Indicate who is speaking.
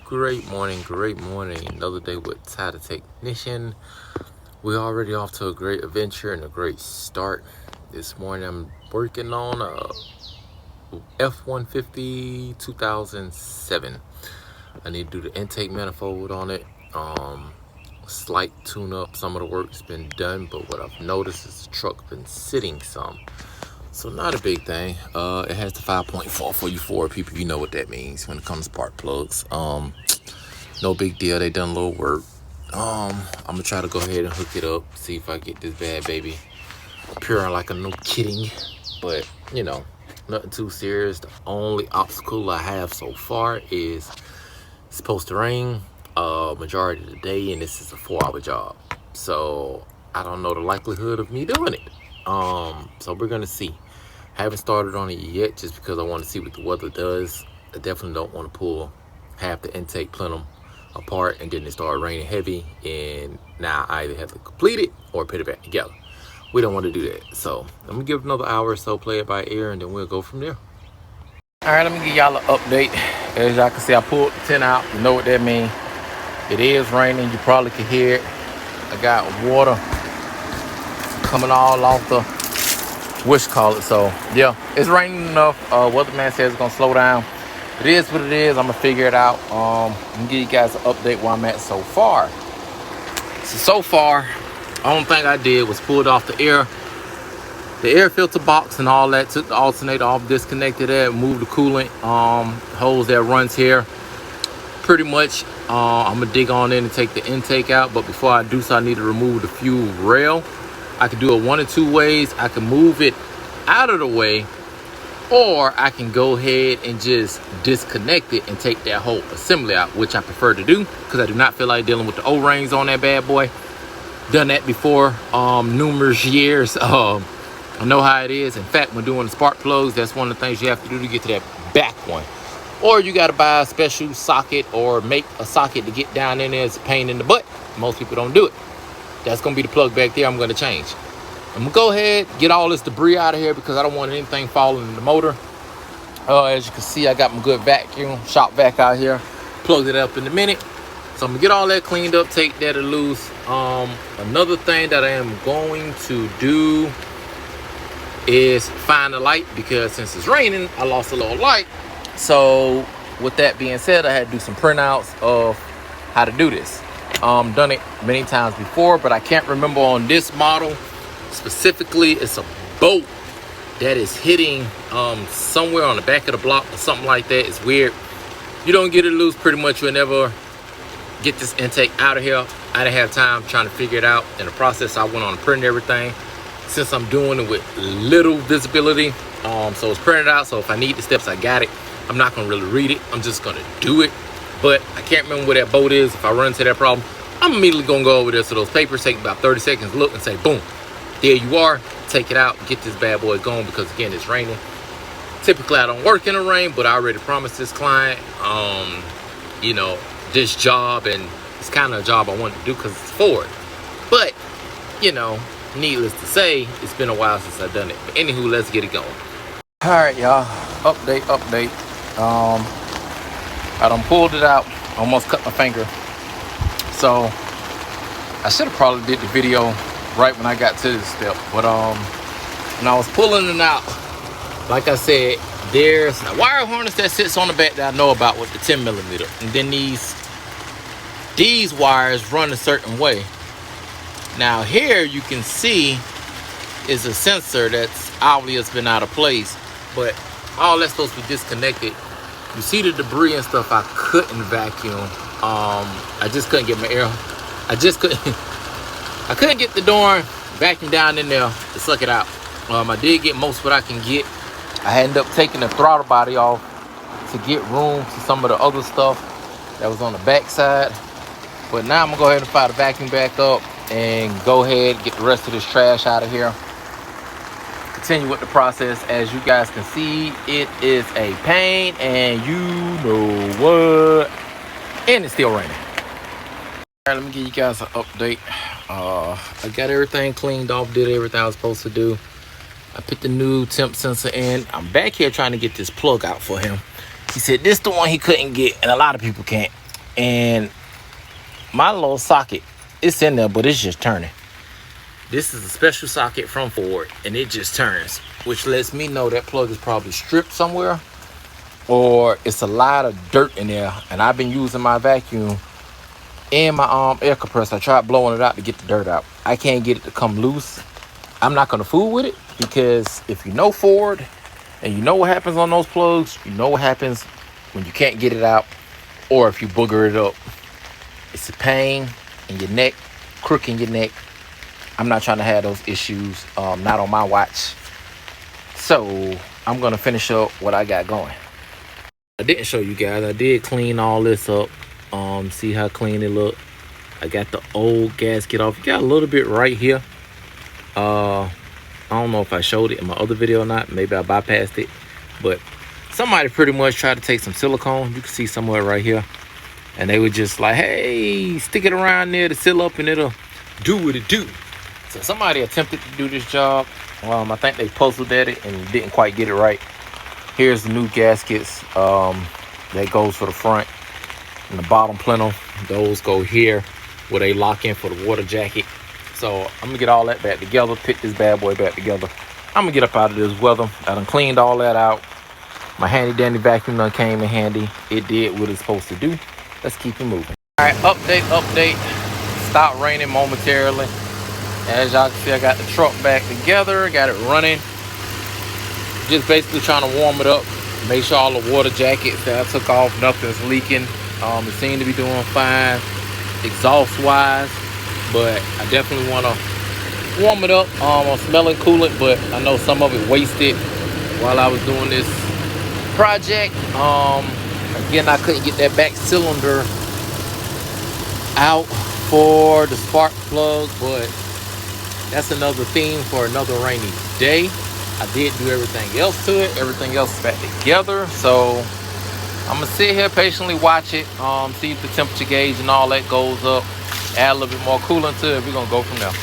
Speaker 1: Great morning. Another day with Ty the Technician. We're already off to a great adventure and a great start. This morning I'm working on a F-150 2007. I need to do the intake manifold on it. Slight tune up. Some of the work's been done, but what I've noticed is the truck been sitting some. So not a big thing. It has the 5.4 for you Ford people. You know what that means when it comes to spark plugs. No big deal. They done a little work. I'm gonna try to go ahead and hook it up. See if I get this bad baby pure like a no kidding. But you know, nothing too serious. The only obstacle I have so far is it's supposed to rain majority of the day, and this is a 4-hour job. So I don't know the likelihood of me doing it. So we're gonna see. Haven't started on it yet just because I want to see what the weather does. I definitely don't want to pull half the intake plenum apart and then it started raining heavy, and now I either have to complete it or put it back together. We don't want to do that. So I'm gonna give it another hour or so, play it by ear, and then we'll go from there. All right, let me give y'all an update. As y'all can see, I pulled the tent out. You know what that means. It is raining. You probably can hear it. I got water coming all off the so yeah, it's raining enough. Weatherman says it's gonna slow down. It is what it is. I'm gonna figure it out. I'm gonna give you guys an update where I'm at so far. So far, the only thing I did was pulled off the air filter box and all that. Took the alternator off, disconnected it, moved the coolant hose that runs here. Pretty much, I'm gonna dig on in and take the intake out. But before I do so, I need to remove the fuel rail. I can do it one of two ways. I can move it out of the way, or I can go ahead and just disconnect it and take that whole assembly out, which I prefer to do because I do not feel like dealing with the O-rings on that bad boy. Done that before numerous years. I know how it is. In fact, when doing the spark plugs, that's one of the things you have to do to get to that back one. Or you got to buy a special socket or make a socket to get down in there. It's a pain in the butt. Most people don't do it. That's going to be the plug back there I'm going to change. I'm going to go ahead, get all this debris out of here because I don't want anything falling in the motor. As you can see, I got my good vacuum shop vac out here. Plugged it up in a minute. So I'm going to get all that cleaned up, take that loose. Another thing that I am going to do is find a light because since it's raining, I lost a little light. So with that being said, I had to do some printouts of how to do this. Done it many times before, but I can't remember on this model specifically. It's a bolt that is hitting somewhere on the back of the block or something like that. It's weird. You don't get it loose, pretty much you'll never get this intake out of here. I didn't have time trying to figure it out. In the process, I went on and printed everything. Since I'm doing it with little visibility, so it's printed out. So if I need the steps, I got it. I'm not gonna really read it. I'm just gonna do it. But I can't remember where that bolt is. If I run into that problem, I'm immediately gonna go over there to those papers, take about 30 seconds, look and say, boom, there you are. Take it out, get this bad boy going because again, it's raining. Typically, I don't work in the rain, but I already promised this client, you know, this job, and it's kind of a job I wanted to do because it's Ford. But, you know, needless to say, it's been a while since I've done it. But anywho, let's get it going. All right, y'all, update. I done pulled it out, almost cut my finger. So I should have probably did the video right when I got to this step. But when I was pulling it out, like I said, there's a wire harness that sits on the back that I know about with the 10mm. And then these wires run a certain way. Now here you can see is a sensor that's obviously been out of place, but all that's supposed to be disconnected. You see the debris and stuff I couldn't vacuum. I just couldn't get my air. I couldn't get the darn vacuum down in there to suck it out. I did get most of what I can get. I ended up taking the throttle body off to get room to some of the other stuff that was on the back side. But now I'm gonna go ahead and fire the vacuum back up and go ahead and get the rest of this trash out of here. Continue with the process. As you guys can see, it is a pain, and you know what, and it's still raining. All right, let me give you guys an update. I got everything cleaned off, did everything I was supposed to do. I put the new temp sensor in. I'm back here trying to get this plug out for him. He said this the one he couldn't get, and a lot of people can't. And my little socket, it's in there, but it's just turning. This is a special socket from Ford, and it just turns, which lets me know that plug is probably stripped somewhere, or it's a lot of dirt in there. And I've been using my vacuum and my air compressor. I tried blowing it out to get the dirt out. I can't get it to come loose. I'm not gonna fool with it, because if you know Ford and you know what happens on those plugs, you know what happens when you can't get it out, or if you booger it up. It's a pain in your neck, crook in your neck. I'm not trying to have those issues, not on my watch. So I'm gonna finish up what I got going. I didn't show you guys, I did clean all this up. See how clean it looked. I got the old gasket off. You got a little bit right here. I don't know if I showed it in my other video or not. Maybe I bypassed it, but somebody pretty much tried to take some silicone. You can see somewhere right here, and they were just like, hey, stick it around there to seal up and it'll do what it do. So somebody attempted to do this job. I think they puzzled at it and didn't quite get it right. Here's the new gaskets. That goes for the front and the bottom plenum. Those go here where they lock in for the water jacket. So I'm gonna get all that back together, pick this bad boy back together. I'm gonna get up out of this weather. I done cleaned all that out. My handy dandy vacuum done came in handy. It did what it's supposed to do. Let's keep it moving. All right, update. Stopped raining momentarily. As y'all can see, I got the truck back together, got it running. Just basically trying to warm it up. Make sure all the water jackets that I took off, nothing's leaking. It seemed to be doing fine exhaust wise, but I definitely want to warm it up. I'm smelling coolant, but I know some of it wasted while I was doing this project. Again, I couldn't get that back cylinder out for the spark plug, but that's another theme for another rainy day. I did do everything else to it. Everything else is back together. So I'm gonna sit here patiently, watch it, see if the temperature gauge and all that goes up, add a little bit more coolant to it. We're gonna go from there.